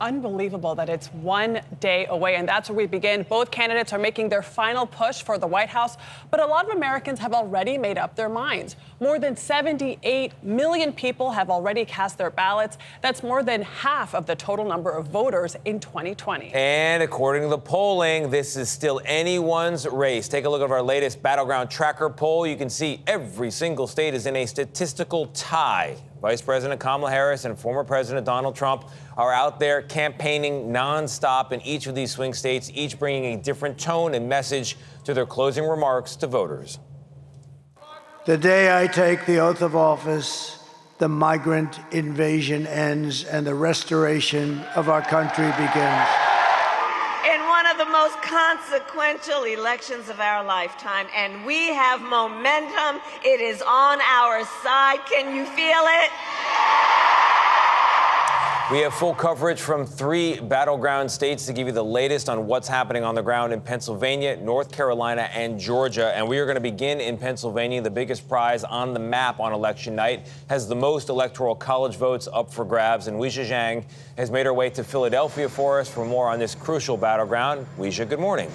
unbelievable that it's one day away, and that's where we begin. Both candidates are making their final push for the White House, but a lot of Americans have already made up their minds. More than 78 million people have already cast their ballots. That's more than half of the total number of voters in 2020. And according to the polling, this is still anyone's race. Take a look at our latest Battleground Tracker poll. You can see every single state is in a statistical tie. Vice President Kamala Harris and former President Donald Trump are out there campaigning nonstop in each of these swing states, each bringing a different tone and message to their closing remarks to voters. The day I take the oath of office, the migrant invasion ends and the restoration of our country begins. In one of the most consequential elections of our lifetime, and we have momentum. It is on our side. Can you feel it? We have full coverage from 3 battleground states to give you the latest on what's happening on the ground in Pennsylvania, North Carolina, and Georgia. And we are going to begin in Pennsylvania. The biggest prize on the map on election night has the most electoral college votes up for grabs. And Weijia Jiang has made her way to Philadelphia for us for more on this crucial battleground. Weijia, good morning.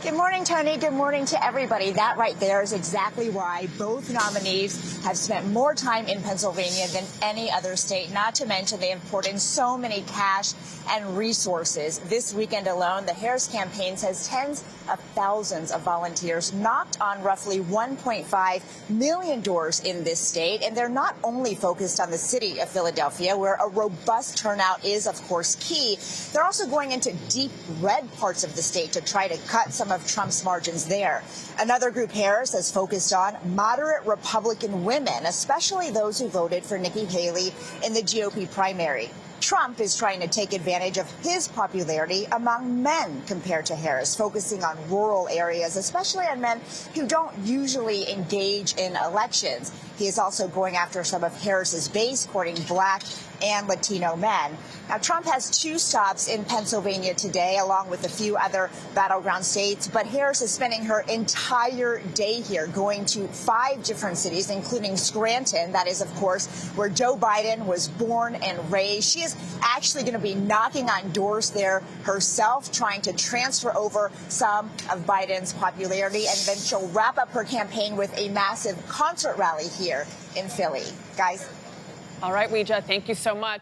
Good morning, Tony. Good morning to everybody. That right there is exactly why both nominees have spent more time in Pennsylvania than any other state, not to mention they have poured in so many cash and resources. This weekend alone, the Harris campaign says tens of thousands of volunteers knocked on roughly 1.5 million doors in this state. And they're not only focused on the city of Philadelphia, where a robust turnout is, of course, key. They're also going into deep red parts of the state to try to cut some of Trump's margins there. Another group Harris has focused on moderate Republican women, especially those who voted for Nikki Haley in the GOP primary. Trump is trying to take advantage of his popularity among men compared to Harris, focusing on rural areas, especially on men who don't usually engage in elections. He is also going after some of Harris's base, courting Black and Latino men. Now, Trump has 2 stops in Pennsylvania today, along with a few other battleground states. But Harris is spending her entire day here, going to 5 different cities, including Scranton. That is, of course, where Joe Biden was born and raised. She is actually going to be knocking on doors there herself, trying to transfer over some of Biden's popularity. And then she'll wrap up her campaign with a massive concert rally here in Philly. Guys. All right, Weijia, thank you so much.